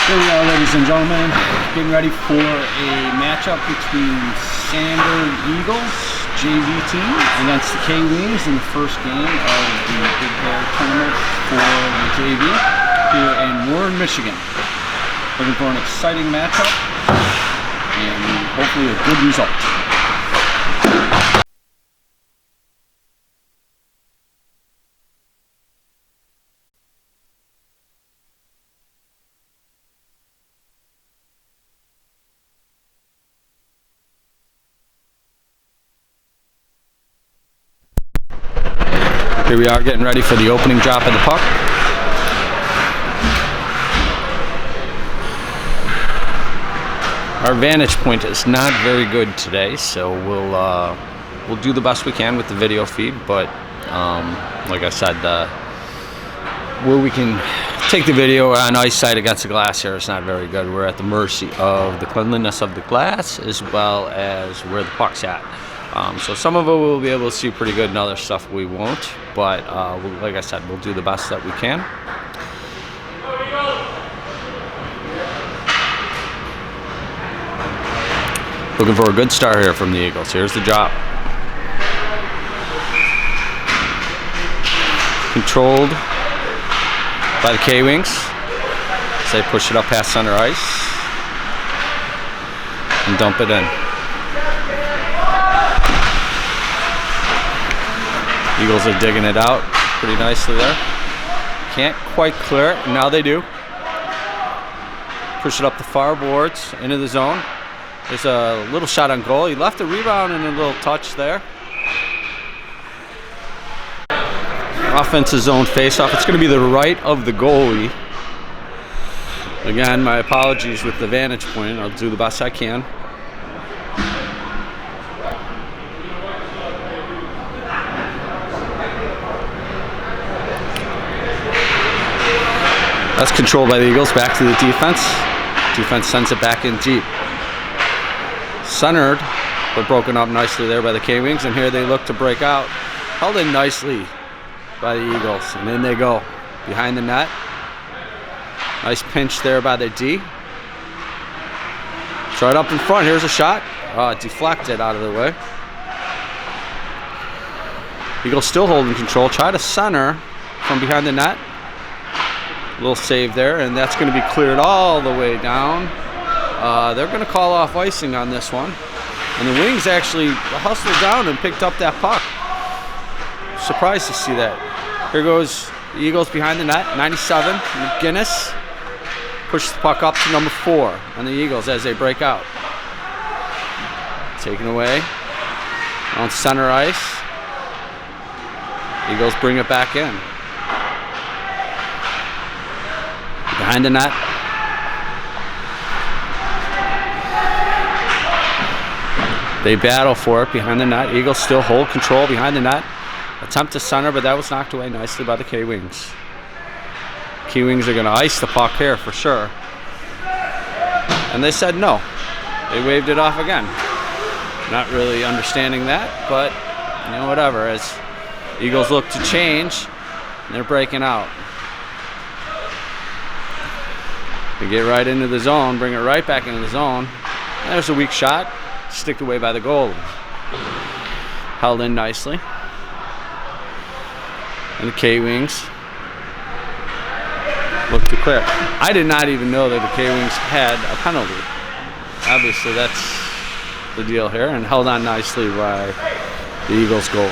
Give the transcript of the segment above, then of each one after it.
Here we are, ladies and gentlemen, getting ready for a matchup between Sandburg Eagles JV team against the K-Wings in the first game of the Big Bear tournament for the JV here in Warren, Michigan. Looking for an exciting matchup and hopefully a good result. Here we are getting ready for the opening drop of the puck. Our vantage point is not very good today, so we'll do the best we can with the video feed. But like I said, where we can take the video on ice side against the glass here is not very good. We're at the mercy of the cleanliness of the glass as well as where the puck's at. So some of it we'll be able to see pretty good and other stuff we won't, but like I said, we'll do the best that we can. Looking for a good start here from the Eagles. Here's the drop. Controlled by the K-Wings as they push it up past center ice and dump it in. Eagles are digging it out pretty nicely there. Can't quite clear it, now they do. Push it up the far boards, into the zone. There's a little shot on goal. He left a rebound and a little touch there. Offensive zone face-off. It's going to be the right of the goalie. Again, my apologies with the vantage point. I'll do the best I can. That's controlled by the Eagles, back to the defense. Defense sends it back in deep. Centered, but broken up nicely there by the K-Wings, and here they look to break out. Held in nicely by the Eagles, and in they go. Behind the net. Nice pinch there by the D. It's right up in front, here's a shot. Deflected out of the way. Eagles still holding control, try to center from behind the net. Little save there, and that's going to be cleared all the way down. They're going to call off icing on this one. And the Wings actually hustled down and picked up that puck. Surprised to see that. Here goes the Eagles behind the net. 97, McGinnis pushes the puck up to number 4 on the Eagles as they break out. Taken away on center ice. Eagles bring it back in. Behind the net. They battle for it behind the net. Eagles still hold control behind the net. Attempt to center, but that was knocked away nicely by the K-Wings. K-Wings are going to ice the puck here for sure. And they said no. They waved it off again. Not really understanding that, but you know, whatever. As Eagles look to change, and they're breaking out. They get right into the zone, bring it right back into the zone. There's a weak shot, sticked away by the goalie. Held in nicely. And the K-Wings look to clear. I did not even know that the K-Wings had a penalty. Obviously that's the deal here, and held on nicely by the Eagles goalie.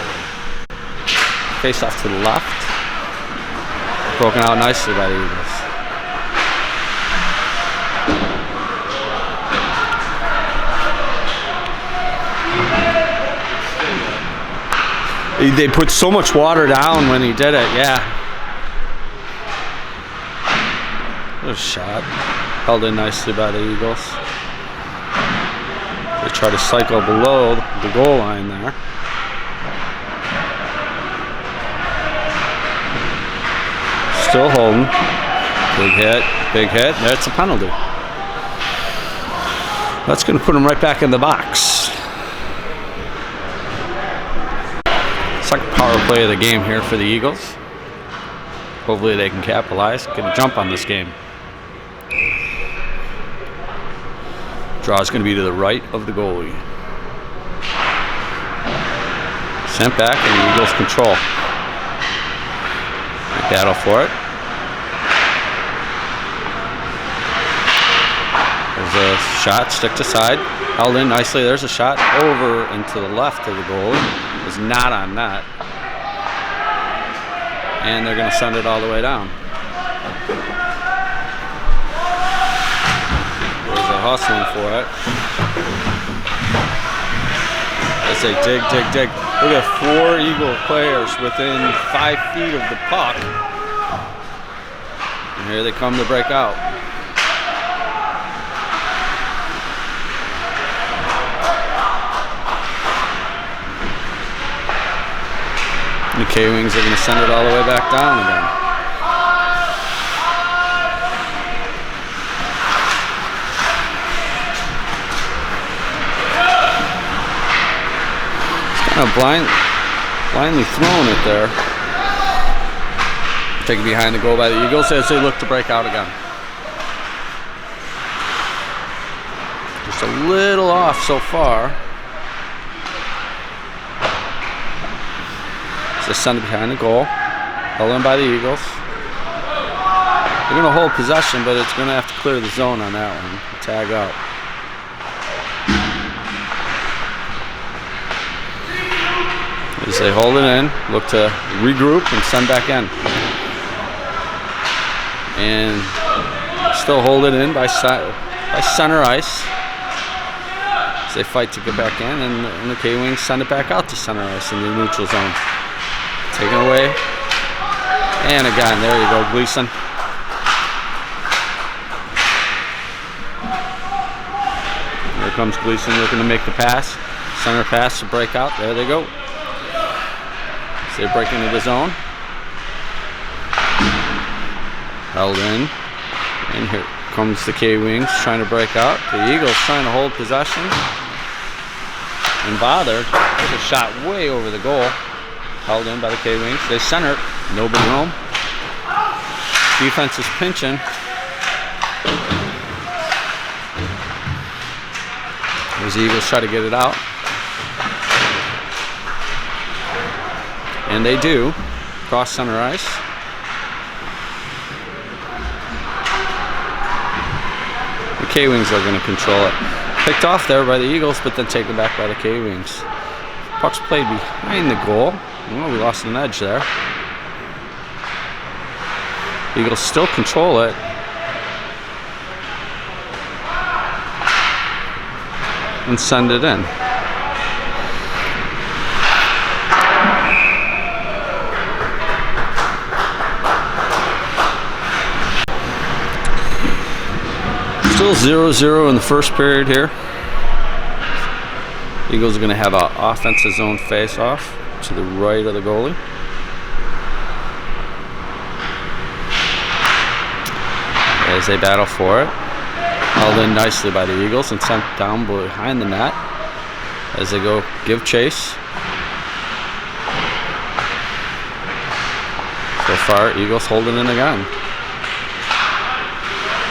Face off to the left. Broken out nicely by the Eagles. They put so much water down when he did it, yeah. There's a shot. Held in nicely by the Eagles. They try to cycle below the goal line there. Still holding. Big hit, big hit. That's a penalty. That's going to put him right back in the box. Second power play of the game here for the Eagles. Hopefully they can capitalize, get a jump on this game. Draw is going to be to the right of the goalie. Sent back, and the Eagles control. They battle for it. There's a shot, stick to side, held in nicely. There's a shot over and to the left of the goalie. It's not on net. And they're going to send it all the way down. There's a hustling for it. As they dig. Look at 4 Eagle players within 5 feet of the puck. And here they come to break out. The K-Wings are going to send it all the way back down again. Kind of blindly throwing it there. Taken behind the goal by the Eagles as they look to break out again. Just a little off so far. Just send it behind the goal. Held in by the Eagles. They're going to hold possession, but it's going to have to clear the zone on that one. Tag out. As they hold it in, look to regroup and send back in. And still hold it in by center ice. As they fight to get back in, and the K-Wings send it back out to center ice in the neutral zone. Taken away. And again, there you go, Gleason. Here comes Gleason looking to make the pass. Center pass to break out. There they go. So they break into the zone. Held in. And here comes the K-Wings trying to break out. The Eagles trying to hold possession. And bothered. Took a shot way over the goal. Held in by the K-Wings. They center it. Nobody home. Defense is pinching. As the Eagles try to get it out. And they do. Cross center ice. The K-Wings are going to control it. Picked off there by the Eagles, but then taken back by the K-Wings. Puck's played behind the goal. Oh, we lost an edge there. Eagles still control it. And send it in. Still 0-0 in the first period here. Eagles are going to have an offensive zone face-off to the right of the goalie. As they battle for it. Held in nicely by the Eagles and sent down behind the net. As they go give chase. So far, Eagles holding in again.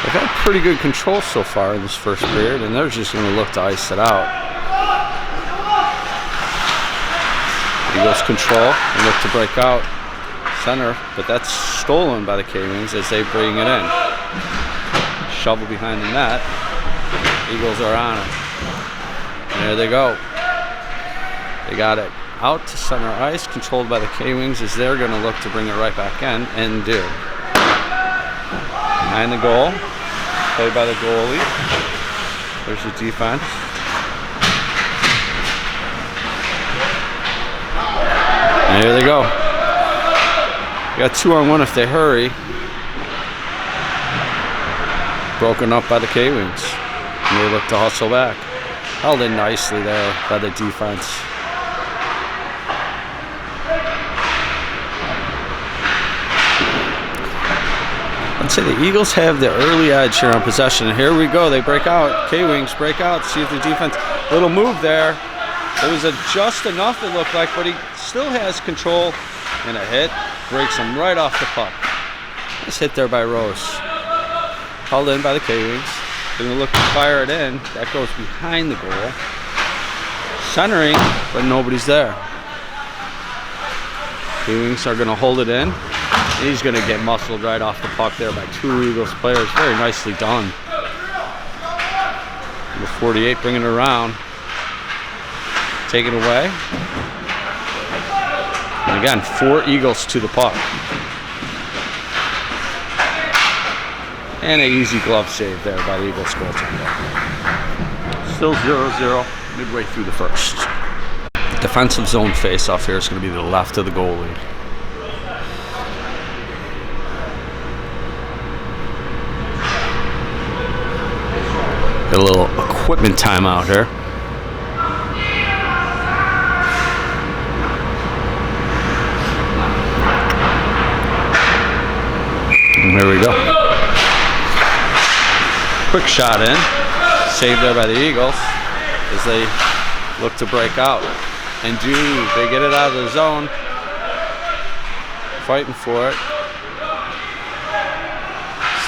They've had pretty good control so far in this first period, and they're just going to look to ice it out. Eagles control and look to break out center, but that's stolen by the K-Wings as they bring it in. Shovel behind the net. Eagles are on it. And there they go. They got it out to center ice, controlled by the K-Wings as they're going to look to bring it right back in, and do. Behind the goal, played by the goalie. There's the defense. And here they go. You got 2-on-1 if they hurry. Broken up by the K-Wings. And they look to hustle back. Held in nicely there by the defense. I'd say the Eagles have the early edge here on possession. And here we go. They break out. K-Wings break out. See if the defense. Little move there. It was just enough, it looked like, but he still has control. And a hit breaks him right off the puck. Nice hit there by Rose. Held in by the K-Wings. Gonna look to fire it in. That goes behind the goal. Centering, but nobody's there. K-Wings are gonna hold it in. And he's gonna get muscled right off the puck there by two Eagles players. Very nicely done. Number 48 bringing it around. Take it away. And again, 4 Eagles to the puck. And an easy glove save there by the Eagles goaltender. Still 0-0 midway through the first. Defensive zone face-off here is going to be to the left of the goalie. Got a little equipment timeout here. And there we go. Quick shot in. Saved there by the Eagles as they look to break out. And they get it out of the zone. Fighting for it.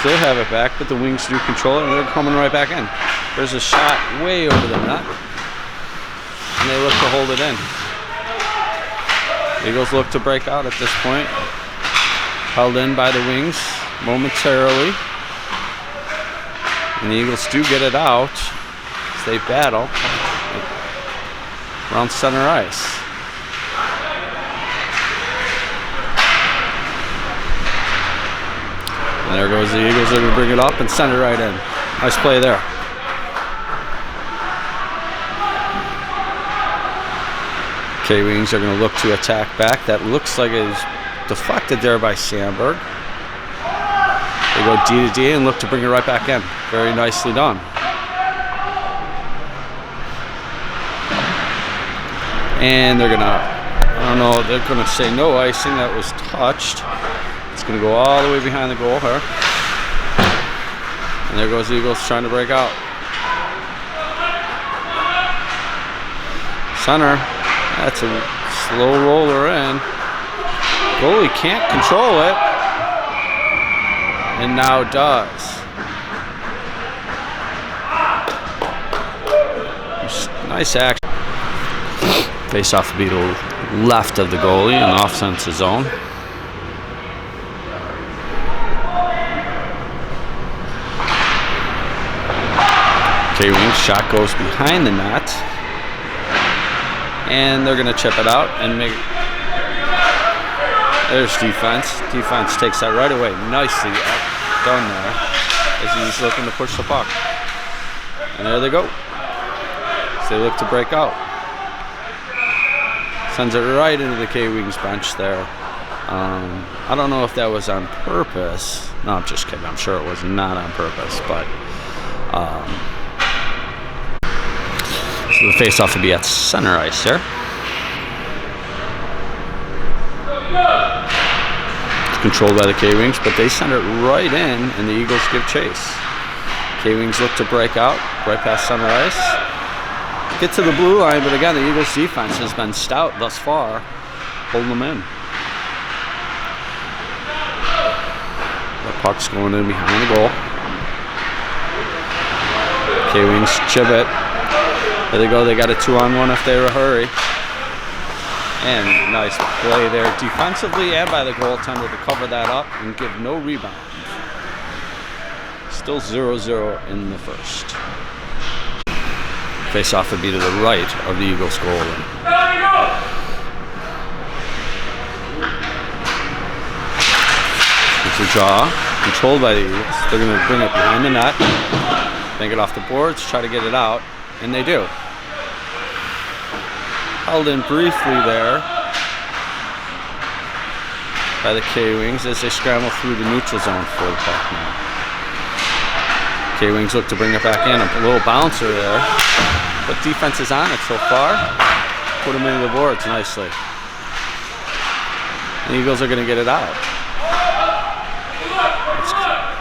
Still have it back, but the Wings do control it, and they're coming right back in. There's a shot way over the net. And they look to hold it in. Eagles look to break out at this point. Held in by the Wings momentarily. And the Eagles do get it out as they battle around center ice. And there goes the Eagles. They're going to bring it up and send it right in. Nice play there. K-Wings are going to look to attack back. That looks like it is deflected there by Sandberg. They go D to D and look to bring it right back in. Very nicely done. And they're gonna, I don't know, they're gonna say no icing. That was touched. It's gonna go all the way behind the goal here. And there goes the Eagles trying to break out. Center. That's a slow roller in. Goalie can't control it. And now does. Nice action. Face off the beetle left of the goalie in the offensive zone. K-Wings shot goes behind the net. And they're going to chip it out and make. There's defense. Defense takes that right away. Nicely done there as he's looking to push the puck. And there they go. So they look to break out. Sends it right into the K-Wings bench there. I don't know if that was on purpose. No, I'm just kidding. I'm sure it was not on purpose. But so the face-off would be at center ice there. It's controlled by the K-Wings, but they send it right in, and the Eagles give chase. K-Wings look to break out right past center ice. Get to the blue line, but again, the Eagles' defense has been stout thus far, holding them in. The puck's going in behind the goal. K-Wings chip it. There they go. They got a 2-on-1 if they hurry. And nice play there defensively and by the goaltender to cover that up and give no rebound. Still 0-0 in the first. Face-off would be to the right of the Eagles goalie. It's a draw, controlled by the Eagles. They're going to bring it behind the net, bank it off the boards, try to get it out, and they do. Held in briefly there by the K-Wings as they scramble through the neutral zone for the puck now. K-Wings look to bring it back in. A little bouncer there. But defense is on it so far. Put them into the boards nicely. The Eagles are going to get it out.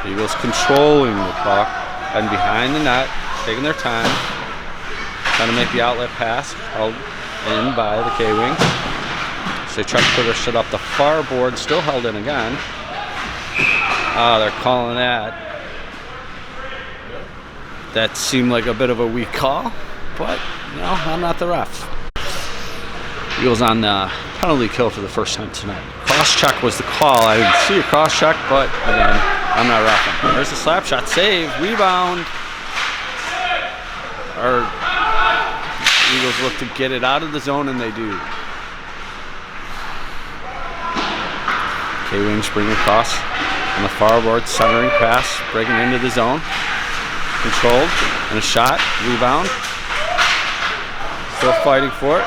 The Eagles controlling the puck and behind the net, taking their time, trying to make the outlet pass, held in by the K-Wings. So they try to push it up the far board, still held in again. They're calling that. that seemed like a bit of a weak call, but you know, I'm not the ref. Eagles on the penalty kill for the first time tonight. Cross check was the call. I didn't see a cross check, but again, I'm not reffing. There's the slap shot, save, rebound. Our Eagles look to get it out of the zone, and they do. K-Wings bring across on the far board, centering pass, breaking into the zone. Controlled, and a shot, rebound. Still fighting for it.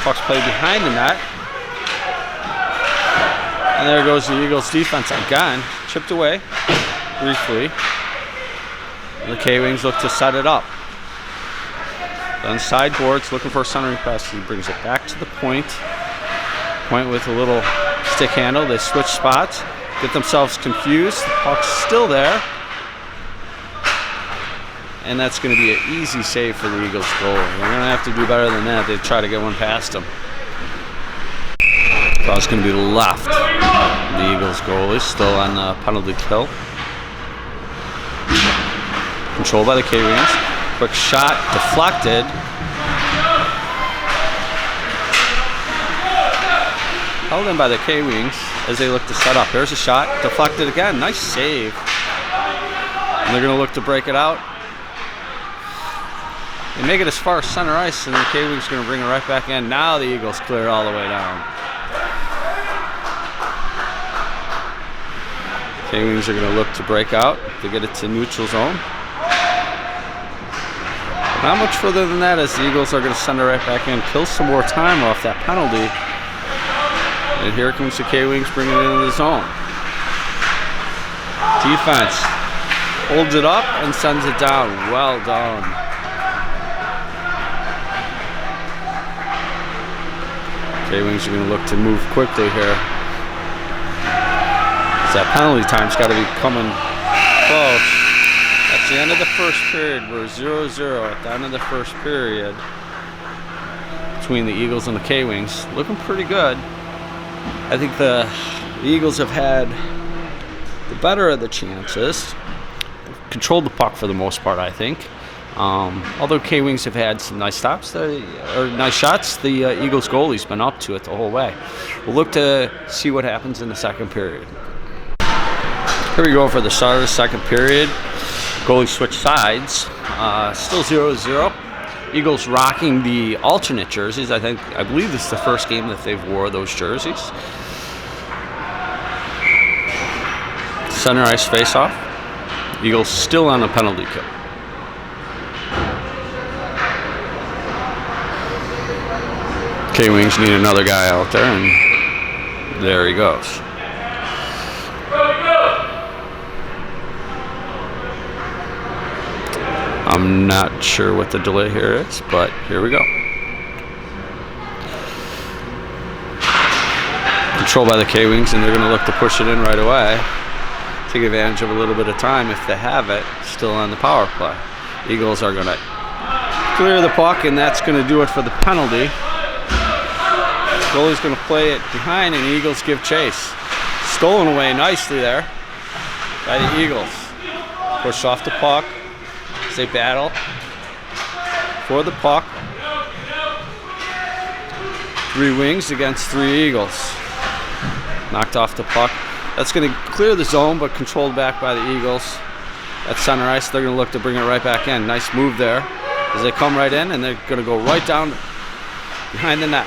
Puck's played behind the net. And there goes the Eagles defense again. Chipped away briefly. And the K-Wings look to set it up. Then sideboards, looking for a centering pass. He brings it back to the point. Point with a little stick handle. They switch spots, get themselves confused. The puck's still there. And that's going to be an easy save for the Eagles goal. They're going to have to do better than that. They try to get one past them. Ball's going to be left. The Eagles goalie still on the penalty kill. Controlled by the K-Wings. Quick shot, deflected. Held in by the K-Wings as they look to set up. Here's a shot, deflected again. Nice save. And they're going to look to break it out. They make it as far as center ice, and the K-Wings are going to bring it right back in. Now the Eagles clear it all the way down. K-Wings are going to look to break out to get it to neutral zone. Not much further than that, as the Eagles are going to send it right back in, kill some more time off that penalty. And here comes the K-Wings bringing it into the zone. Defense holds it up and sends it down. Well done. K-Wings are going to look to move quickly here. That penalty time's got to be coming close. That's the end of the first period. We're 0-0 at the end of the first period between the Eagles and the K-Wings. Looking pretty good. I think the Eagles have had the better of the chances. Controlled the puck for the most part, I think. Although K-Wings have had some nice stops, nice shots, the Eagles goalie's been up to it the whole way. We'll look to see what happens in the second period. Here we go for the start of the second period. Goalie switch sides. Still 0-0. Eagles rocking the alternate jerseys. I believe this is the first game that they've wore those jerseys. Center ice face-off. Eagles still on a penalty kill. K-Wings need another guy out there, and there he goes. I'm not sure what the delay here is, but here we go. Controlled by the K-Wings, and they're going to look to push it in right away. Take advantage of a little bit of time if they have it, still on the power play. Eagles are going to clear the puck, and that's going to do it for the penalty. Goalie's going to play it behind, and Eagles give chase. Stolen away nicely there by the Eagles. Push off the puck as they battle for the puck. 3 Wings against 3 Eagles. Knocked off the puck. That's going to clear the zone, but controlled back by the Eagles. At center ice, they're going to look to bring it right back in. Nice move there as they come right in, and they're going to go right down behind the net.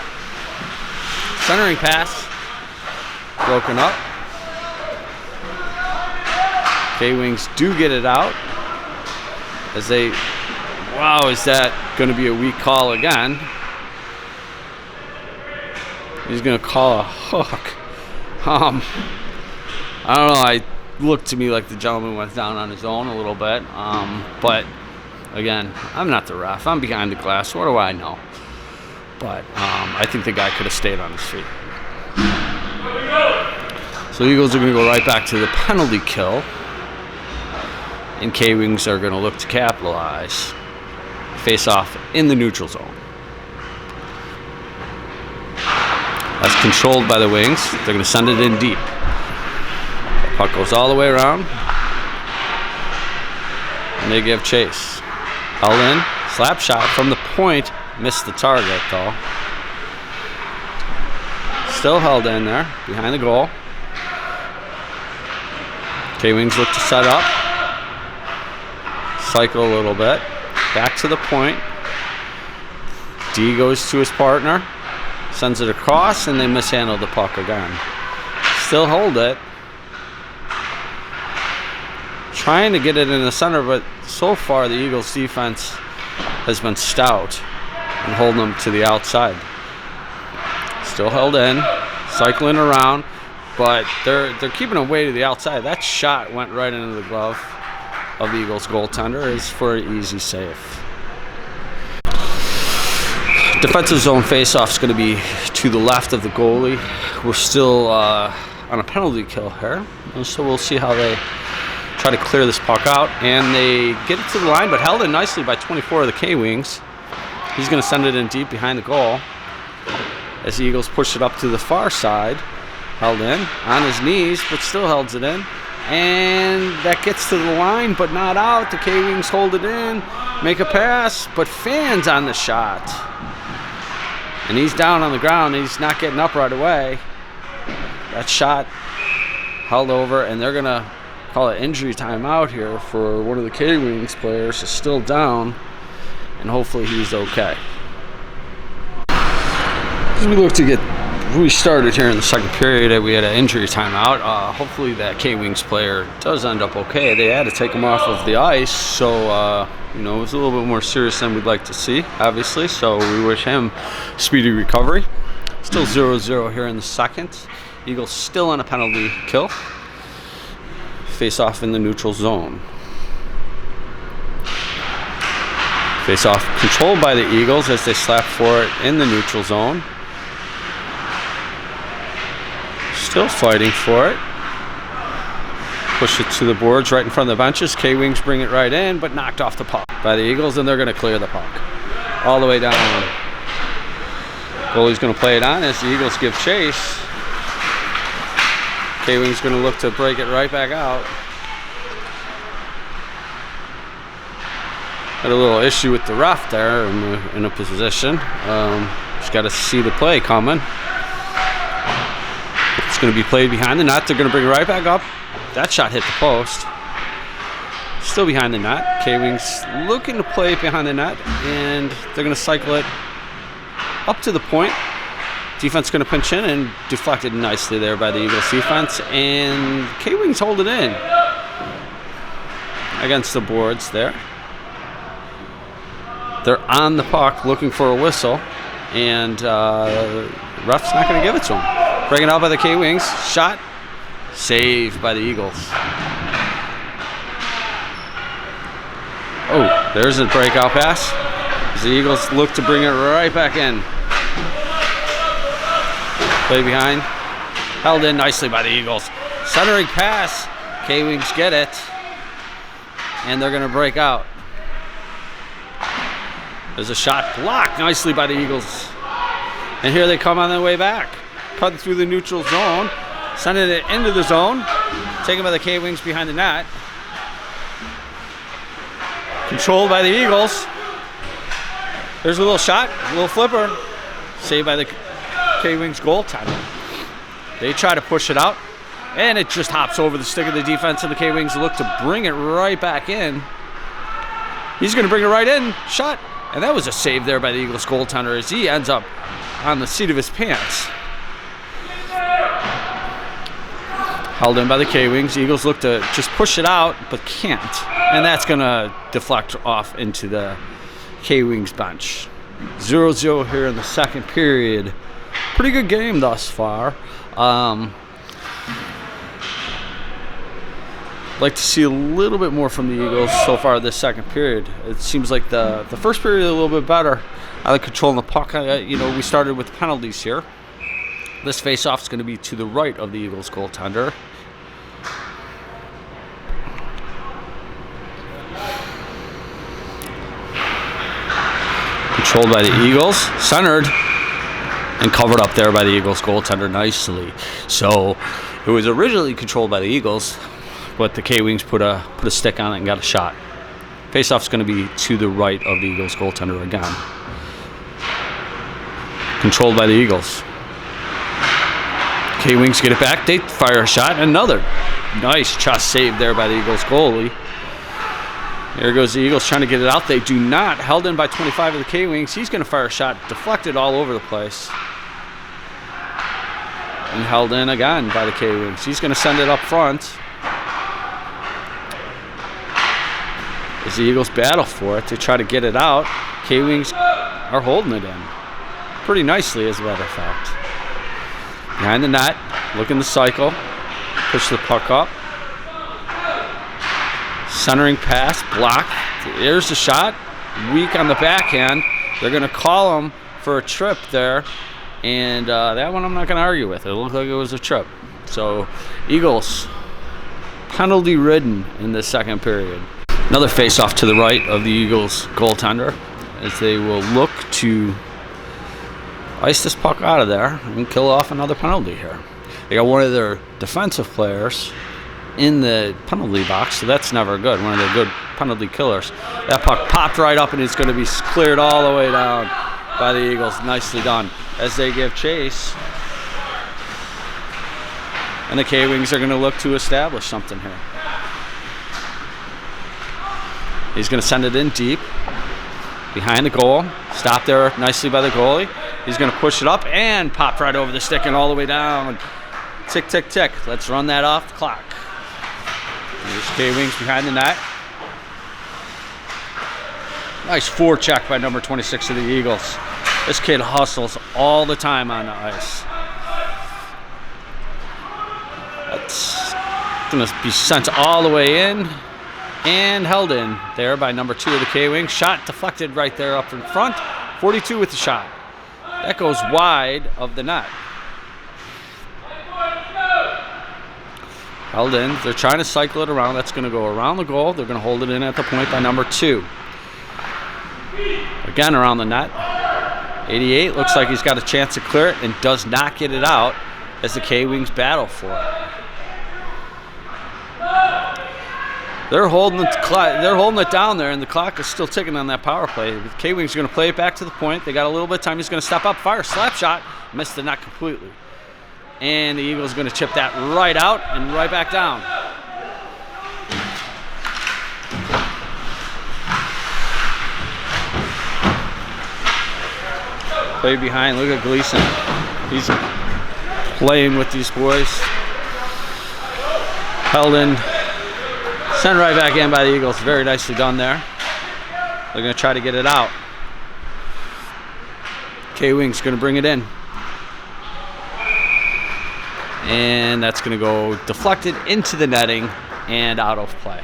Centering pass, broken up. K-Wings do get it out as they, wow, is that going to be a weak call again? He's going to call a hook. I don't know, it looked to me like the gentleman went down on his own a little bit, but again, I'm not the ref. I'm behind the glass. What do I know? But I think the guy could have stayed on his feet. So the Eagles are going to go right back to the penalty kill. And K-Wings are going to look to capitalize. Face off in the neutral zone. That's controlled by the Wings. They're going to send it in deep. The puck goes all the way around. And they give chase. Held in, slap shot from the point, missed the target though. Still held in there, behind the goal. K-Wings look to set up. Cycle a little bit. Back to the point. D goes to his partner. Sends it across, and they mishandled the puck again. Still hold it. Trying to get it in the center, but so far the Eagles' defense has been stout and holding them to the outside. Still held in, cycling around, but they're keeping away to the outside. That shot went right into the glove of the Eagles goaltender. It's for an easy save. Defensive zone faceoff is going to be to the left of the goalie. We're still on a penalty kill here, and so we'll see how they try to clear this puck out, and they get it to the line, but held in nicely by 24 of the K-Wings. He's going to send it in deep behind the goal as the Eagles push it up to the far side. Held in on his knees, but still holds it in, and that gets to the line, but not out. The K-Wings hold it in, make a pass, but Fans on the shot, and he's down on the ground. He's not getting up right away. That shot held over, and they're going to call it injury timeout here for one of the K-Wings players is still down, and hopefully he's okay. As we look to get restarted here in the second period, we had an injury timeout. Hopefully that K-Wings player does end up okay. They had to take him off of the ice, so it was a little bit more serious than we'd like to see, obviously, so we wish him speedy recovery. Still 0-0 here in the second. Eagles still on a penalty kill. Face off in the neutral zone. Face off controlled by the Eagles as they slap for it in the neutral zone. Still fighting for it. Push it to the boards right in front of the benches. K-Wings bring it right in, but knocked off the puck by the Eagles, and they're going to clear the puck all the way down. Goalie's going to play it on as the Eagles give chase. K-Wings going to look to break it right back out. Had a little issue with the ref there in a position. Just got to see the play coming. It's going to be played behind the net. They're going to bring it right back up. That shot hit the post. Still behind the net. K-Wings looking to play it behind the net, and they're going to cycle it up to the point. Defense going to pinch in and deflected nicely there by the Eagles defense, and K-Wings hold it in against the boards there. They're on the puck looking for a whistle, and ref's not going to give it to them. Breaking out by the K-Wings. Shot saved by the Eagles. Oh, there's a breakout pass. The Eagles look to bring it right back in. Play behind. Held in nicely by the Eagles. Centering pass. K-Wings get it. And they're going to break out. There's a shot blocked nicely by the Eagles. And here they come on their way back. Cut through the neutral zone. Sending it into the zone. Taken by the K-Wings behind the net. Controlled by the Eagles. There's a little shot. A little flipper. Saved by the K-Wings goaltender. They try to push it out, and it just hops over the stick of the defense, and the K-Wings look to bring it right back in. He's going to bring it right in. Shot. And that was a save there by the Eagles goaltender as he ends up on the seat of his pants. Held in by the K-Wings. Eagles look to just push it out, but can't. And that's going to deflect off into the K-Wings bench. 0-0 here in the second period. Pretty good game thus far. Like to see a little bit more from the Eagles so far this second period. It seems like the first period a little bit better. I like controlling the puck. We started with penalties here. This face-off is going to be to the right of the Eagles goaltender. Controlled by the Eagles, centered, and covered up there by the Eagles goaltender nicely. So it was originally controlled by the Eagles, but the K-Wings put a stick on it and got a shot. Face-off's going to be to the right of the Eagles goaltender again. Controlled by the Eagles. K-Wings get it back. They fire a shot. Another nice chest save there by the Eagles goalie. There goes the Eagles trying to get it out. They do not. Held in by 25 of the K-Wings. He's going to fire a shot. Deflected all over the place. And held in again by the K-Wings. He's going to send it up front. As the Eagles battle for it to try to get it out. K-Wings are holding it in. Pretty nicely, as a matter of fact. Behind the net. Looking to cycle. Push the puck up. Centering pass, blocked. There's the shot. Weak on the backhand. They're going to call him for a trip there. And that one I'm not going to argue with. It looked like it was a trip. So, Eagles penalty ridden in the second period. Another face-off to the right of the Eagles goaltender as they will look to ice this puck out of there and kill off another penalty here. They got one of their defensive players in the penalty box, so that's never good. One of the good penalty killers. That puck popped right up, and it's going to be cleared all the way down by the Eagles. Nicely done. As they give chase, and the K-Wings are going to look to establish something here. He's going to send it in deep, behind the goal. Stopped there nicely by the goalie. He's going to push it up and popped right over the stick and all the way down. Tick, tick, tick. Let's run that off the clock. There's K-Wings behind the net. Nice forecheck by number 26 of the Eagles. This kid hustles all the time on the ice. That's going to be sent all the way in and held in there by number 2 of the K-Wings. Shot deflected right there up in front. 42 with the shot. That goes wide of the net. Held in. They're trying to cycle it around. That's going to go around the goal. They're going to hold it in at the point by number 2. Again around the net. 88 looks like he's got a chance to clear it and does not get it out as the K-Wings battle for it. They're holding it down there, and the clock is still ticking on that power play. The K-Wings are going to play it back to the point. They got a little bit of time. He's going to step up, fire, slap shot, missed the net completely. And the Eagles are going to chip that right out and right back down. Play behind. Look at Gleason. He's playing with these boys. Held in. Sent right back in by the Eagles. Very nicely done there. They're going to try to get it out. K-Wings going to bring it in. And that's going to go deflected into the netting and out of play.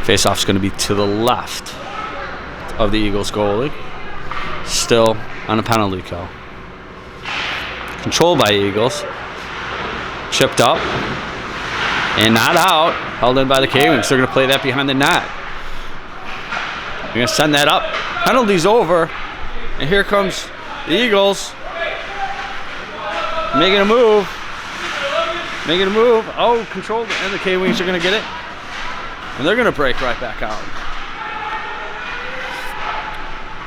Face-off's going to be to the left of the Eagles goalie. Still on a penalty kill. Controlled by Eagles. Chipped up. And not out. Held in by the K-Wings. They're going to play that behind the net. They're going to send that up. Penalty's over. And here comes the Eagles. Making a move. Making a move. Oh, controlled. And the K-Wings are going to get it. And they're going to break right back out.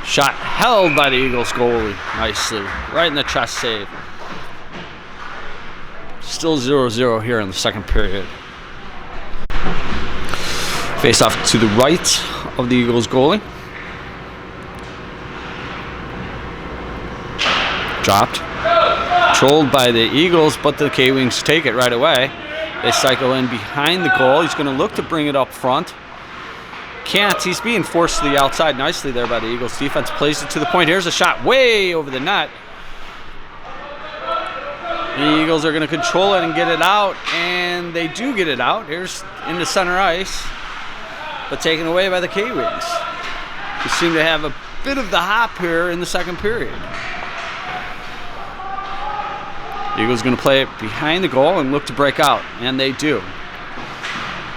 Shot held by the Eagles goalie. Nicely. Right in the chest save. Still 0-0 here in the second period. Face off to the right of the Eagles goalie. Dropped. Controlled by the Eagles, but the K-Wings take it right away. They cycle in behind the goal. He's going to look to bring it up front. Can't. He's being forced to the outside nicely there by the Eagles defense. Plays it to the point. Here's a shot way over the net. The Eagles are going to control it and get it out, and they do get it out. Here's into center ice, but taken away by the K-Wings. We seem to have a bit of the hop here in the second period. The Eagles going to play it behind the goal and look to break out, and they do.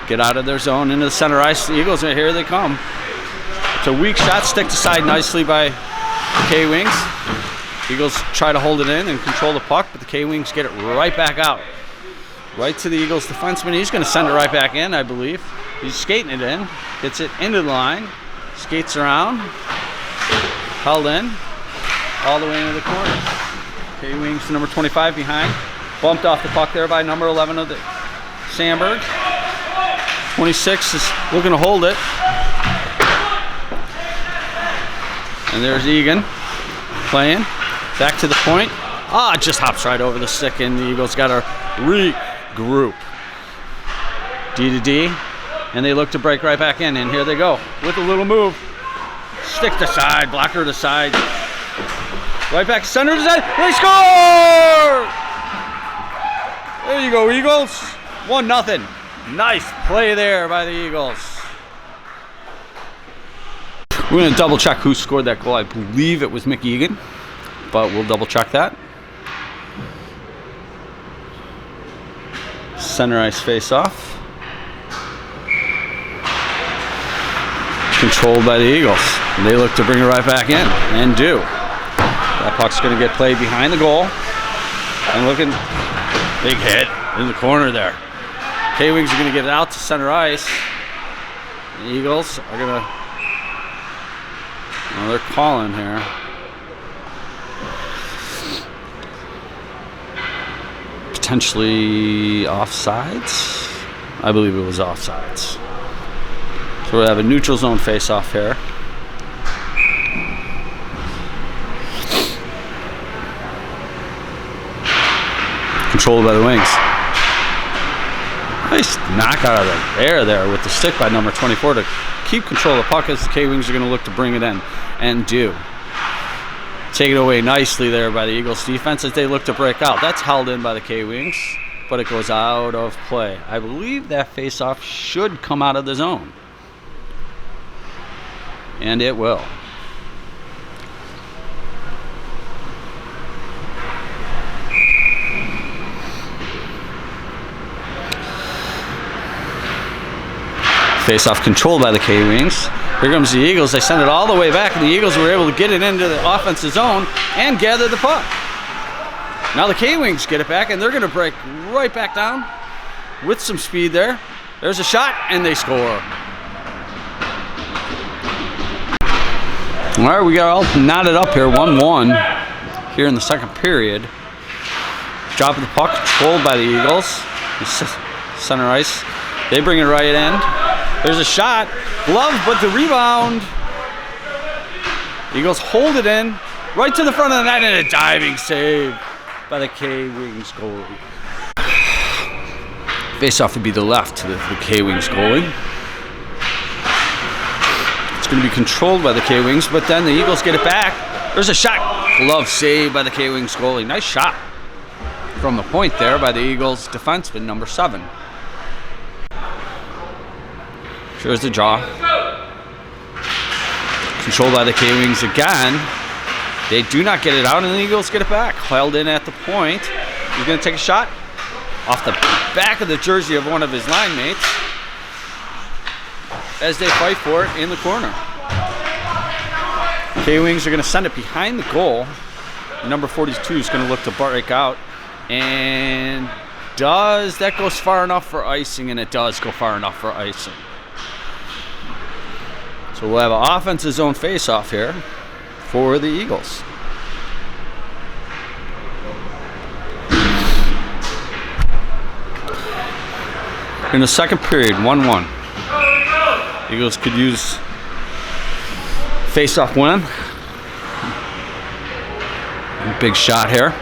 Get out of their zone into the center ice. The Eagles, here they come. It's a weak shot, sticked aside nicely by the K-Wings. Eagles try to hold it in and control the puck, but the K-Wings get it right back out. Right to the Eagles defenseman. He's going to send it right back in, I believe. He's skating it in, gets it into the line, skates around, held in, all the way into the corner. K-Wings number 25 behind, bumped off the puck there by number 11 of the Sandburg. 26 is looking to hold it. And there's Egan playing, back to the point. Just hops right over the stick, and the Eagles got to regroup. D to D, and they look to break right back in, and here they go with a little move. Stick to side, blocker to side. Right back center to side, they score! There you go, Eagles. 1-0. Nice play there by the Eagles. We're going to double check who scored that goal. I believe it was Mick Egan, but we'll double check that. Center ice face off. Controlled by the Eagles. And they look to bring it right back in, and do. That puck's going to get played behind the goal. And looking, big hit in the corner there. K-Wings are going to get it out to center ice. The Eagles are going to, well, they're calling here. Potentially offsides. I believe it was offsides. So we'll have a neutral zone face-off here. Controlled by the Wings. Nice knock out of the air there with the stick by number 24 to keep control of the puck, as the K-Wings are going to look to bring it in, and do. Take it away nicely there by the Eagles defense as they look to break out. That's held in by the K-Wings, but it goes out of play. I believe that face-off should come out of the zone. And it will. Face-off controlled by the K-Wings. Here comes the Eagles. They send it all the way back, and the Eagles were able to get it into the offensive zone and gather the puck. Now the K-Wings get it back, and they're going to break right back down with some speed there. There's a shot, and they score. All right, we got all knotted up here, 1-1 here in the second period. Drop of the puck, controlled by the Eagles. Center ice. They bring it right in. There's a shot, glove, but the rebound. Eagles hold it in, right to the front of the net, and a diving save by the K-Wings goalie. Face-off would be the left to the K-Wings goalie. It's going to be controlled by the K-Wings, but then the Eagles get it back. There's a shot, glove save by the K-Wings goalie. Nice shot from the point there by the Eagles defenseman, number 7. Here's the draw. Controlled by the K-Wings again. They do not get it out, and the Eagles get it back. Held in at the point. He's going to take a shot off the back of the jersey of one of his line mates as they fight for it in the corner. K-Wings are going to send it behind the goal. Number 42 is going to look to break out. And that goes far enough for icing, and it does go far enough for icing. So we'll have an offensive zone face-off here for the Eagles. In the second period, 1-1. Eagles could use face-off win. Big shot here.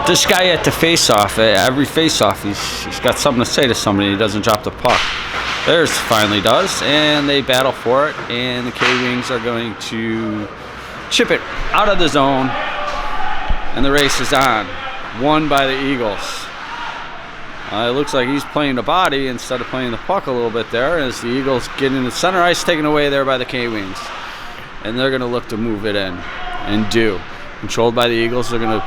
This guy at the face-off, every face-off, he's got something to say to somebody. He doesn't drop the puck. There's finally does, and they battle for it, and the K-Wings are going to chip it out of the zone, and the race is on. Won by the Eagles. It looks like he's playing the body instead of playing the puck a little bit there, as the Eagles get in the center ice, taken away there by the K-Wings. And they're going to look to move it in, and do. Controlled by the Eagles, they're going to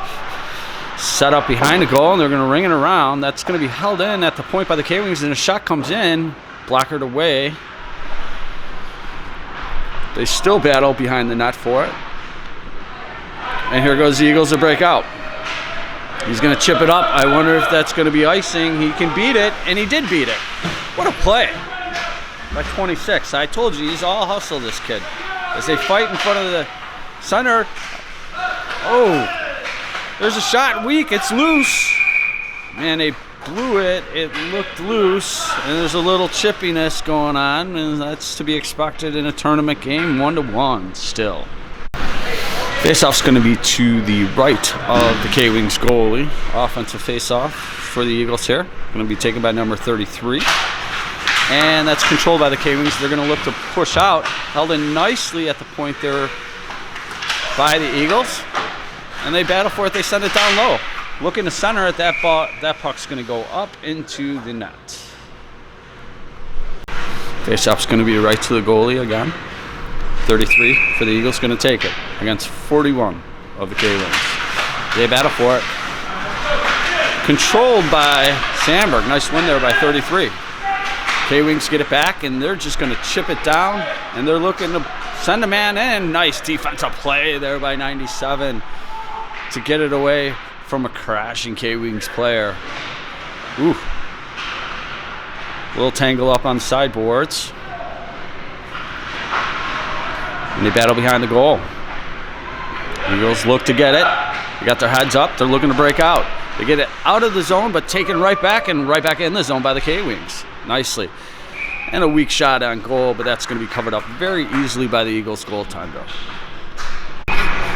set up behind the goal, and they're going to ring it around. That's going to be held in at the point by the K-Wings, and a shot comes in. Blockered away. They still battle behind the net for it. And here goes the Eagles to break out. He's going to chip it up. I wonder if that's going to be icing. He can beat it, and he did beat it. What a play by 26. I told you, he's all hustle, this kid. As they fight in front of the center. Oh, there's a shot weak. It's loose. Man, they blew it. It looked loose, and there's a little chippiness going on, and that's to be expected in a tournament game, 1-1 still. Faceoff's going to be to the right of the K-Wings goalie. Offensive faceoff for the Eagles here. Going to be taken by number 33. And that's controlled by the K-Wings. They're going to look to push out. Held in nicely at the point there by the Eagles. And they battle for it. They send it down low. Looking to center at that ball. That puck's going to go up into the net. Faceoff's going to be right to the goalie again. 33 for the Eagles, going to take it against 41 of the K-Wings. They battle for it. Controlled by Sandberg. Nice win there by 33. K-Wings get it back, and they're just going to chip it down, and they're looking to send a man in. Nice defensive play there by 97 to get it away from a crashing K-Wings player. Ooh. Little tangle up on the sideboards. And they battle behind the goal. Eagles look to get it. They got their heads up. They're looking to break out. They get it out of the zone, but taken right back and right back in the zone by the K-Wings. Nicely. And a weak shot on goal, but that's going to be covered up very easily by the Eagles goaltender.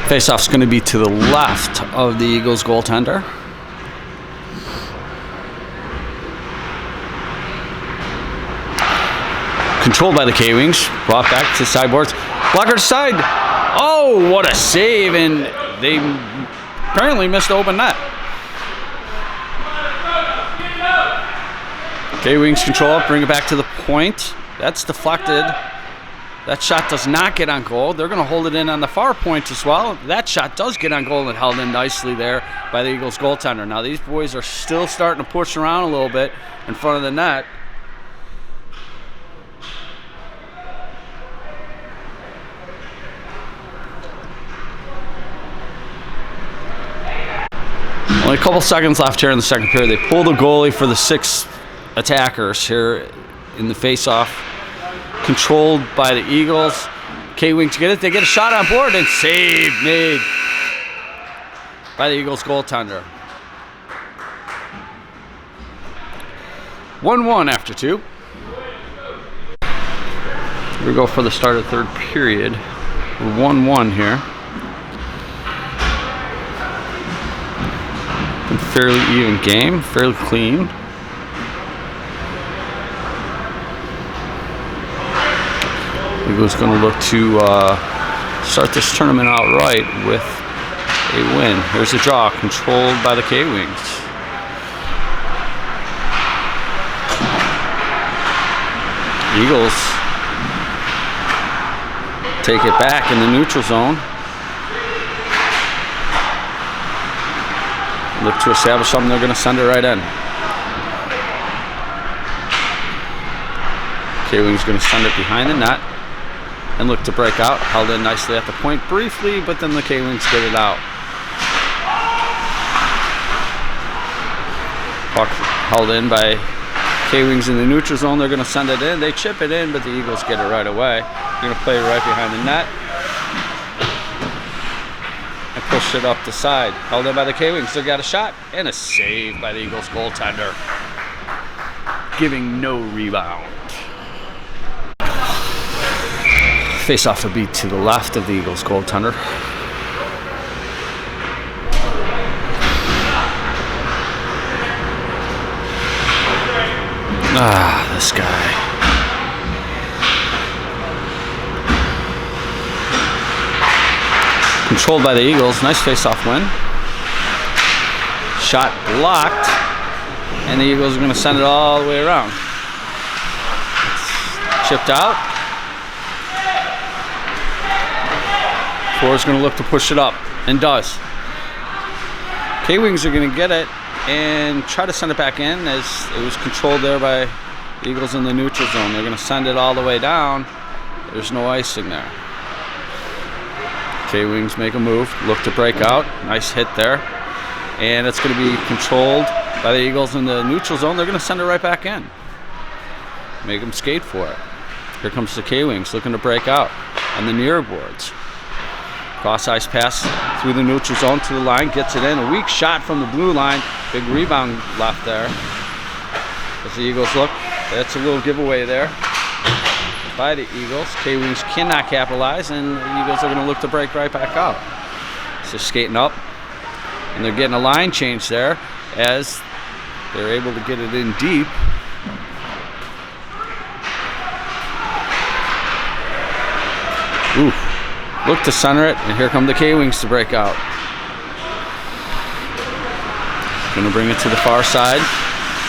Faceoff's going to be to the left of the Eagles goaltender. Controlled by the K-Wings. Brought back to sideboards. Blocker side. Oh, what a save. And they apparently missed the open net. K-Wings control up, bring it back to the point. That's deflected. That shot does not get on goal. They're going to hold it in on the far point as well. That shot does get on goal and held in nicely there by the Eagles goaltender. Now these boys are still starting to push around a little bit in front of the net. Only a couple seconds left here in the second period. They pull the goalie for the 6 attackers here in the face-off. Controlled by the Eagles. K-Wings get it. They get a shot on board and save made by the Eagles goaltender. 1-1 after 2. Here we go for the start of the third period. We're 1-1 here. Fairly even game, fairly clean. Eagles going to look to start this tournament out right with a win. Here's a draw, controlled by the K-Wings. Eagles take it back in the neutral zone. Look to establish something, they're going to send it right in. K-Wings going to send it behind the net and look to break out. Held in nicely at the point briefly, but then the K-Wings get it out. Puck held in by K-Wings in the neutral zone. They're going to send it in. They chip it in, but the Eagles get it right away. They're going to play it right behind the net. And push it up the side. Held in by the K-Wings. They got a shot and a save by the Eagles goaltender. Giving no rebound. Face off will be to the left of the Eagles goaltender. Ah, this guy. Controlled by the Eagles. Nice face-off win. Shot blocked. And the Eagles are going to send it all the way around. Chipped out. Ford's going to look to push it up. And does. K-Wings are going to get it and try to send it back in, as it was controlled there by the Eagles in the neutral zone. They're going to send it all the way down. There's no icing there. K-Wings make a move, look to break out. Nice hit there. And it's going to be controlled by the Eagles in the neutral zone. They're going to send it right back in. Make them skate for it. Here comes the K-Wings looking to break out on the near boards. Cross ice pass through the neutral zone to the line, gets it in. A weak shot from the blue line. Big rebound left there. As the Eagles look, that's a little giveaway there by the Eagles. K-Wings cannot capitalize, and the Eagles are going to look to break right back out. So skating up, and they're getting a line change there as they're able to get it in deep. Ooh. Look to center it, and here come the K-Wings to break out. Going to bring it to the far side.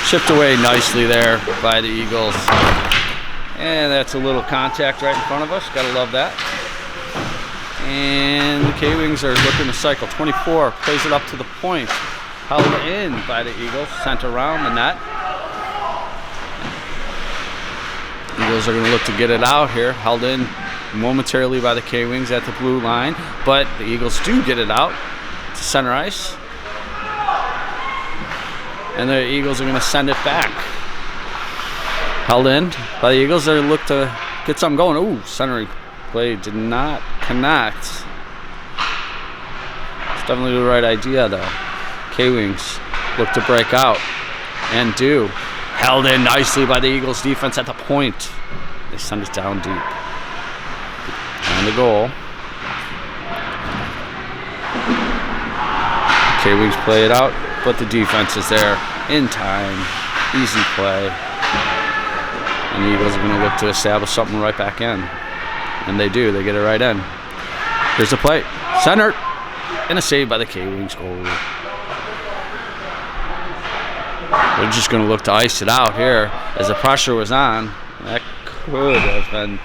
Chipped away nicely there by the Eagles. And that's a little contact right in front of us. Gotta love that. And the K-Wings are looking to cycle. 24 plays it up to the point. Held in by the Eagles. Sent around the net. Eagles are going to look to get it out here. Held in momentarily by the K-Wings at the blue line, but the Eagles do get it out to center ice, and the Eagles are going to send it back. Held in by the Eagles. They look to get something going. Ooh, centering play did not connect. It's definitely the right idea though. K-Wings look to break out and do. Held in nicely by the Eagles defense at the point. They send it down deep. And the goal. K-Wings play it out, but the defense is there in time. Easy play. And the Eagles are going to look to establish something right back in. And they do. They get it right in. Here's the play. Center. And a save by the K-Wings goalie. They're just going to look to ice it out here as the pressure was on. That could have been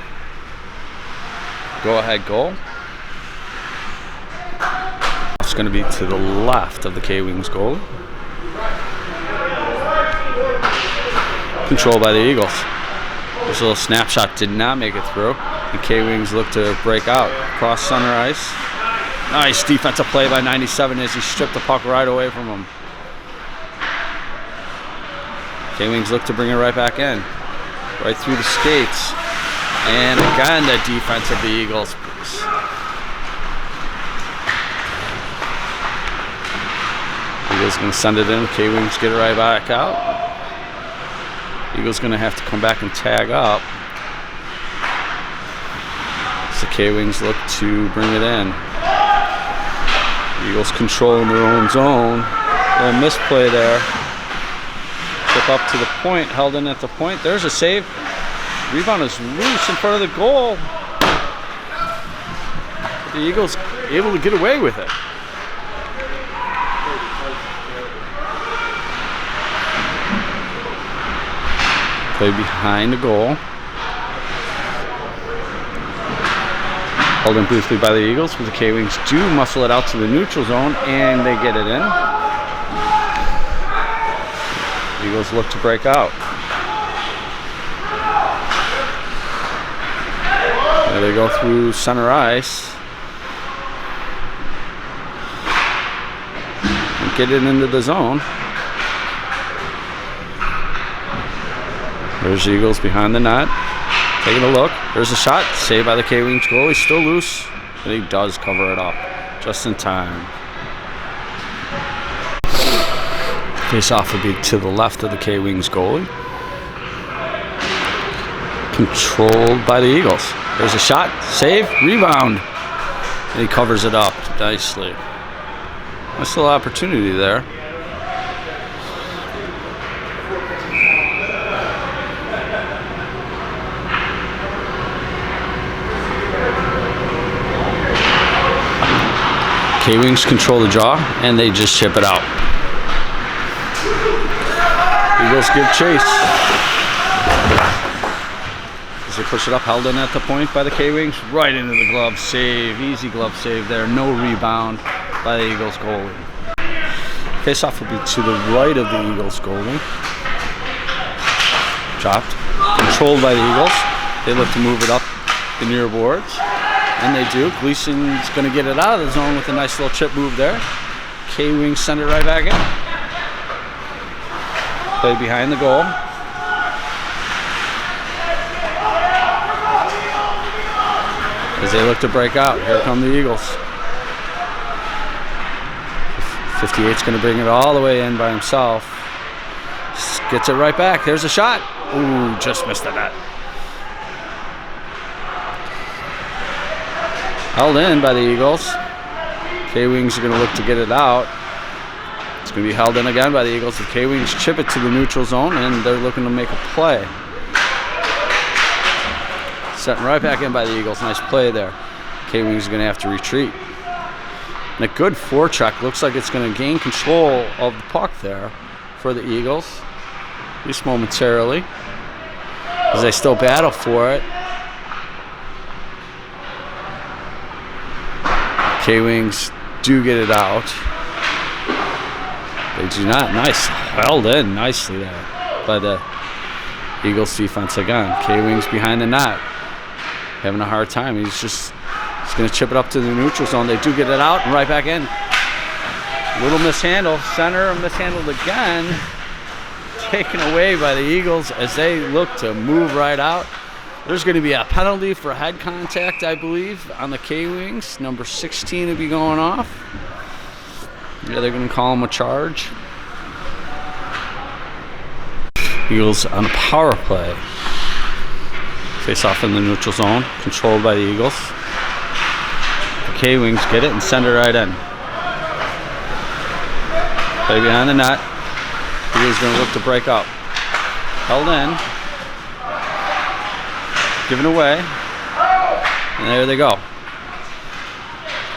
go-ahead goal. It's going to be to the left of the K-Wings goal. Controlled by the Eagles. This little snapshot did not make it through. The K-Wings look to break out. Cross center ice. Nice defensive play by 97 as he stripped the puck right away from him. K-Wings look to bring it right back in. Right through the skates. And again, the defense of the Eagles. Eagles going to send it in. K-Wings get it right back out. Eagles going to have to come back and tag up. So K-Wings look to bring it in. Eagles controlling their own zone. A little misplay there. Chip up to the point. Held in at the point. There's a save. Rebound is loose in front of the goal. But the Eagles able to get away with it. Play behind the goal. Held in briefly by the Eagles, but the K-Wings do muscle it out to the neutral zone, and they get it in. Eagles look to break out. There they go through center ice. And get it into the zone. There's the Eagles behind the net. Taking a look. There's a shot. Saved by the K-Wings goal. He's still loose, but he does cover it up just in time. Face-off would be to the left of the K-Wings goalie. Controlled by the Eagles. There's a shot. Save. Rebound. And he covers it up nicely. Nice little opportunity there. K-Wings control the draw, and they just chip it out. Eagles give chase. As they push it up, held in at the point by the K-Wings, right into the glove save. Easy glove save there. No rebound by the Eagles goalie. Face-off will be to the right of the Eagles goalie. Chopped. Controlled by the Eagles. They look to move it up the near boards. And they do. Gleason's going to get it out of the zone with a nice little chip move there. K-Wings send it right back in. Play behind the goal. As they look to break out, here come the Eagles. 58's going to bring it all the way in by himself. Gets it right back. There's a shot. Ooh, just missed the net. Held in by the Eagles. K-Wings are going to look to get it out. It's going to be held in again by the Eagles. The K-Wings chip it to the neutral zone, and they're looking to make a play. Setting right back in by the Eagles. Nice play there. K-Wings are going to have to retreat. And a good forecheck. Looks like it's going to gain control of the puck there for the Eagles, at least momentarily, as they still battle for it. K-Wings do get it out. They do not. Nice. Held in nicely there by the Eagles defense again. K-Wings behind the net. Having a hard time. He's going to chip it up to the neutral zone. They do get it out and right back in. Little mishandle. Center mishandled again. Taken away by the Eagles as they look to move right out. There's going to be a penalty for head contact, I believe, on the K-Wings. Number 16 will be going off. Yeah, they're going to call him a charge. Eagles on a power play. Face off in the neutral zone, controlled by the Eagles. The K-Wings get it and send it right in. Play behind the net. Eagles going to look to break up. Held in. Given away. And there they go.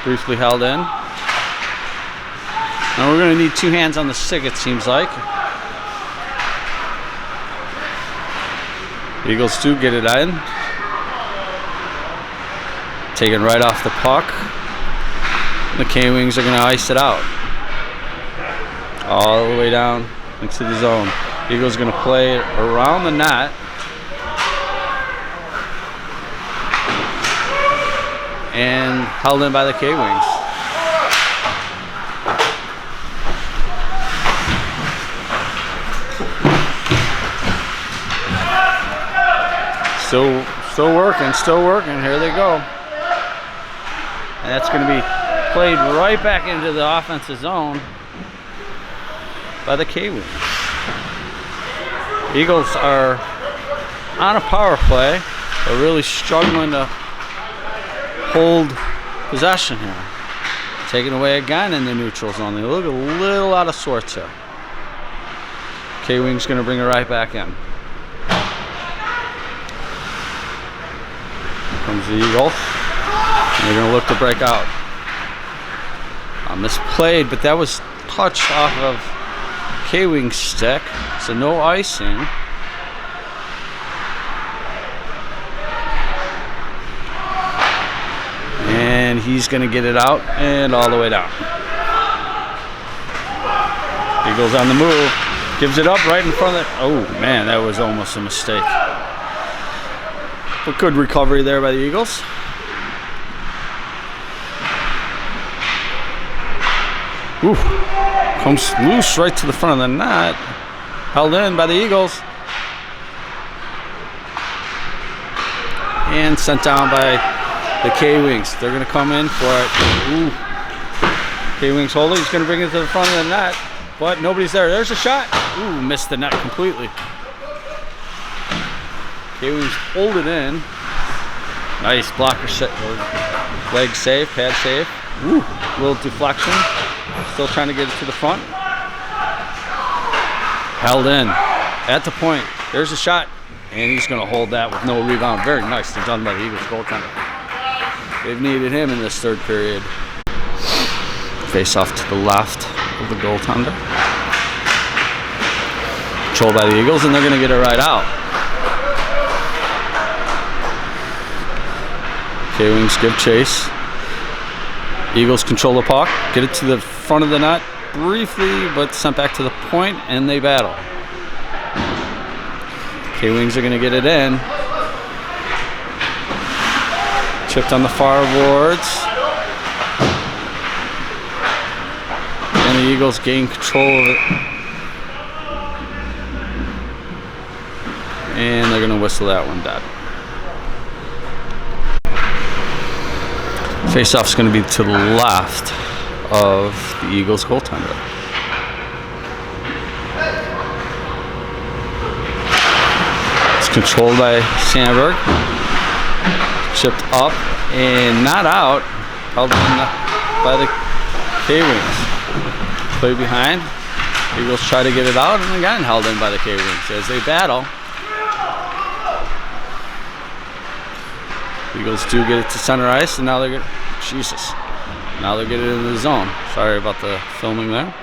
Briefly held in. Now we're going to need two hands on the stick, it seems like. Eagles do get it in. Taken right off the puck. The K-Wings are going to ice it out. All the way down into the zone. Eagles are going to play it around the net. And held in by the K-Wings. Still working. Here they go. And that's going to be played right back into the offensive zone by the K-Wings. Eagles are on a power play. They're really struggling to hold possession here. Taken away again in the neutral zone. They look a little out of sorts here. K-Wings going to bring it right back in. Comes the Eagles. And they're going to look to break out. Misplayed, but that was touched off of K-Wing's stick, so no icing. And he's going to get it out and all the way down. Eagles on the move. Gives it up right in front of it. Oh, man, that was almost a mistake. But good recovery there by the Eagles. Ooh, comes loose right to the front of the net. Held in by the Eagles. And sent down by the K-Wings. They're going to come in for it. Ooh. K-Wings hold it. He's going to bring it to the front of the net. But nobody's there. There's a shot. Ooh, missed the net completely. K-Wings hold it in. Nice blocker set. Leg save, pad save. Ooh, little deflection. Still trying to get it to the front. Held in. At the point. There's a shot. And he's going to hold that with no rebound. Very nicely done by the Eagles goaltender. They've needed him in this third period. Face off to the left of the goaltender. Controlled by the Eagles, and they're going to get it right out. K-Wings give chase. Eagles control the puck. Get it to the front of the net briefly, but sent back to the point, and they battle. K-Wings are going to get it in. Chipped on the far boards. the Eagles gain control of it. And they're going to whistle that one dead. Face-off's going to be to the left of the Eagles goaltender. It's controlled by Sandberg. Chipped up and not out. Held in by the K-Wings. Play behind. Eagles try to get it out and again held in by the K-Wings as they battle. Eagles do get it to center ice, and now they're getting, Jesus, now they're getting into the zone. Sorry about the filming there.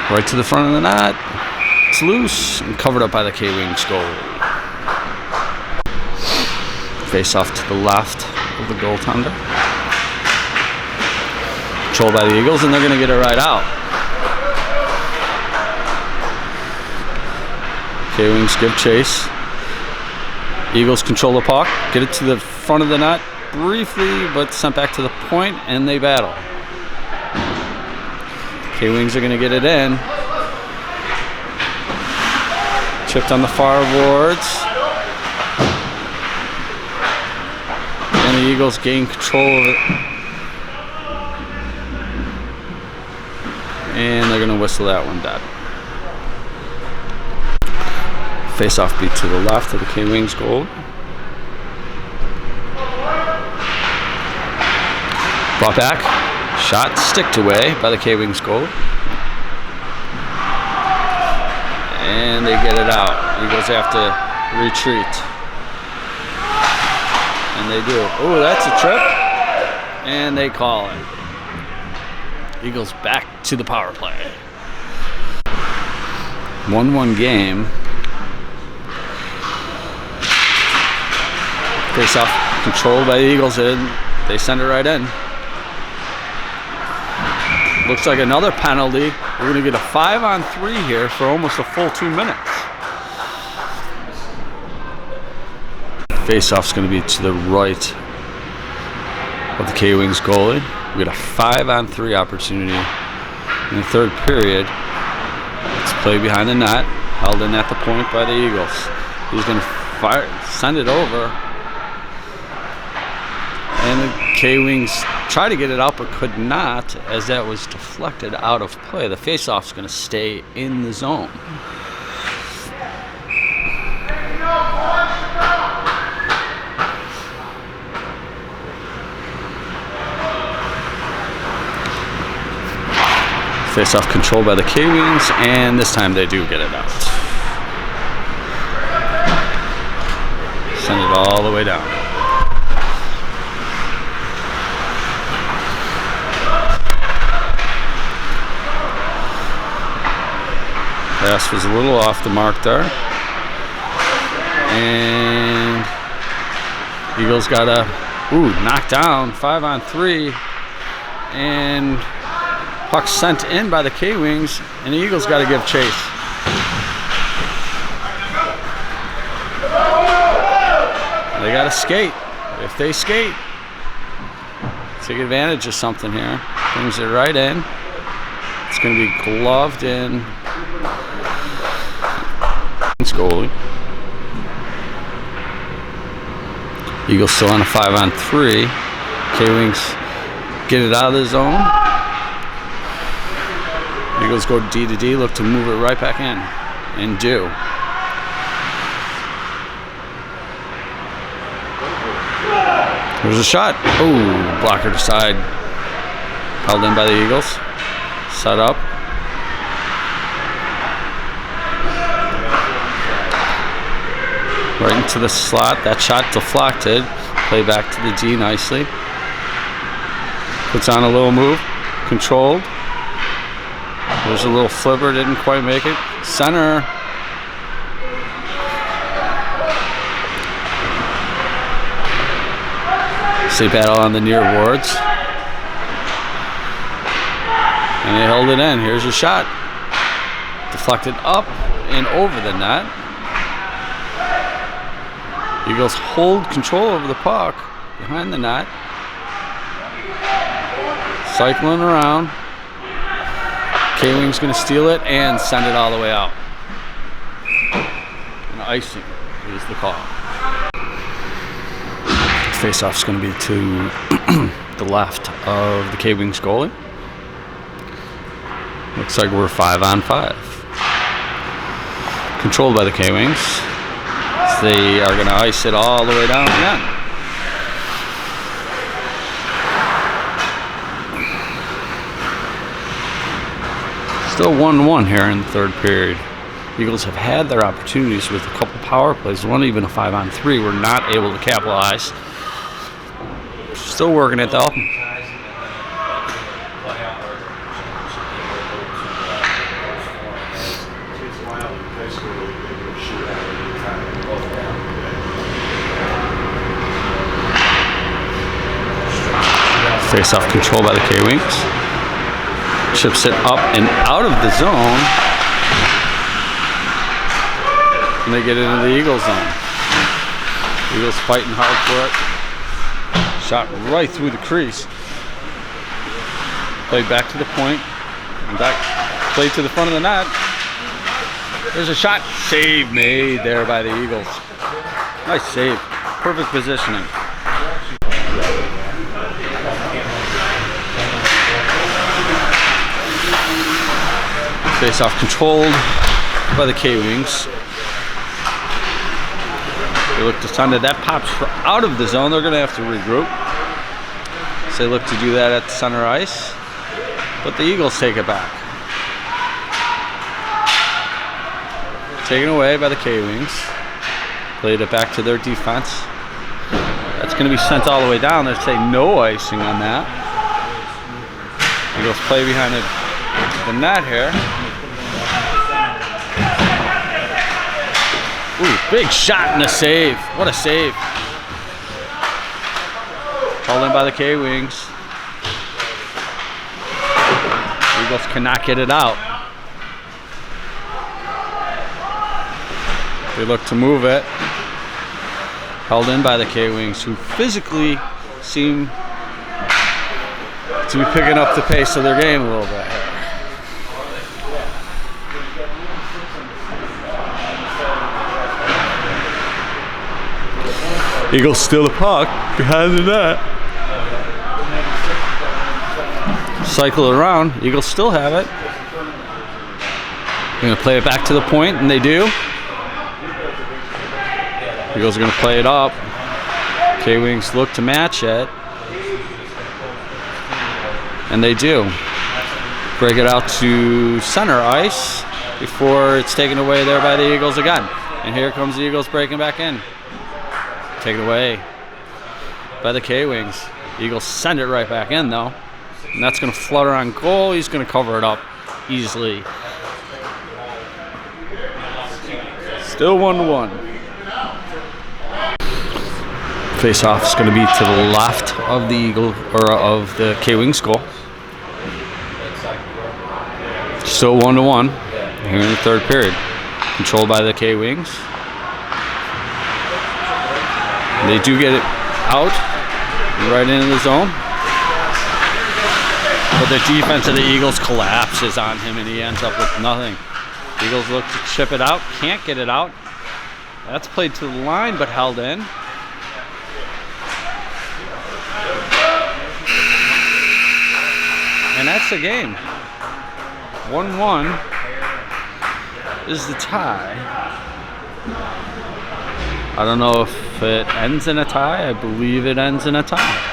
Right to the front of the net. It's loose and covered up by the K-Wings goal. Face off to the left of the goaltender. Controlled by the Eagles, and they're going to get it right out. K-Wings give chase. Eagles control the puck, get it to the front of the net briefly, but sent back to the point, and they battle. K-Wings are going to get it in. Chipped on the far boards. And the Eagles gain control of it. And they're going to whistle that one dead. Face-off beat to the left of the K-Wings goal. Brought back. Shot sticked away by the K-Wings goal. And they get it out. Eagles have to retreat. And they do. Oh, that's a trip. And they call it. Eagles back to the power play. 1-1 game. Face off controlled by the Eagles. They send it right in. Looks like another penalty. We're going to get a 5-on-3 here for almost a full 2 minutes. Face off's going to be to the right of the K-Wings goalie. We got a 5-on-3 opportunity in the third period. It's play behind the net, held in at the point by the Eagles. He's going to send it over. And the K-Wings tried to get it out but could not, as that was deflected out of play. The face-off's going to stay in the zone. Face-off controlled by the K-Wings, and this time they do get it out. Send it all the way down. Pass was a little off the mark there. And Eagles got a knocked down, 5-on-3. And puck sent in by the K-Wings, and the Eagles got to give chase. They got to skate. If they skate, take advantage of something here. Brings it right in. It's going to be gloved in. Goalie. Eagles still on a 5-on-3. K-Wings get it out of the zone. Eagles go D to D, look to move it right back in, and do. There's a shot. Oh, blocker to side. Held in by the Eagles. Set up. Right into the slot. That shot deflected. Play back to the D nicely. Puts on a little move. Controlled. There's a little flipper. Didn't quite make it. Center. They battle on the near boards. And they held it in. Here's a shot. Deflected up and over the net. Eagles hold control over the puck behind the net. Cycling around. K-Wing's going to steal it and send it all the way out. And icing is the call. Face-off's going to be to the left of the K-Wings goalie. Looks like we're 5-on-5. Controlled by the K-Wings. They are going to ice it all the way down again. Still 1-1 here in the third period. Eagles have had their opportunities with a couple power plays, one even a 5-on-3. We're not able to capitalize. Still working it though. Face-off control by the K-Wings. Chips it up and out of the zone. And they get into the Eagles zone. Eagles fighting hard for it. Shot right through the crease. Played back to the point. And back, played to the front of the net. There's a shot. Save made there by the Eagles. Nice save. Perfect positioning. Face-off controlled by the K-Wings. They look to send it. That pops out of the zone. They're going to have to regroup. So they look to do that at the center ice. But the Eagles take it back. Taken away by the K-Wings. Played it back to their defense. That's going to be sent all the way down. They say no icing on that. Eagles play behind the net here. Ooh, big shot and a save. What a save. Called in by the K-Wings. Eagles cannot get it out. They look to move it. Held in by the K-Wings, who physically seem to be picking up the pace of their game a little bit. Eagles steal the puck behind the net. Cycle it around. Eagles still have it. They're going to play it back to the point, and they do. Eagles are going to play it up. K-Wings look to match it. And they do. Break it out to center ice before it's taken away there by the Eagles again. And here comes the Eagles breaking back in. Taken away by the K-Wings. Eagles send it right back in though. And that's going to flutter on goal. He's going to cover it up easily. Still 1-1. Face-off is going to be to the left of the Eagle or of the K-Wings goal. Still 1-1 here in the third period. Controlled by the K-Wings. They do get it out right into the zone. But the defense of the Eagles collapses on him and he ends up with nothing. Eagles look to chip it out, can't get it out. That's played to the line but held in. And that's the game. 1-1 is the tie. I don't know if it ends in a tie. I believe it ends in a tie.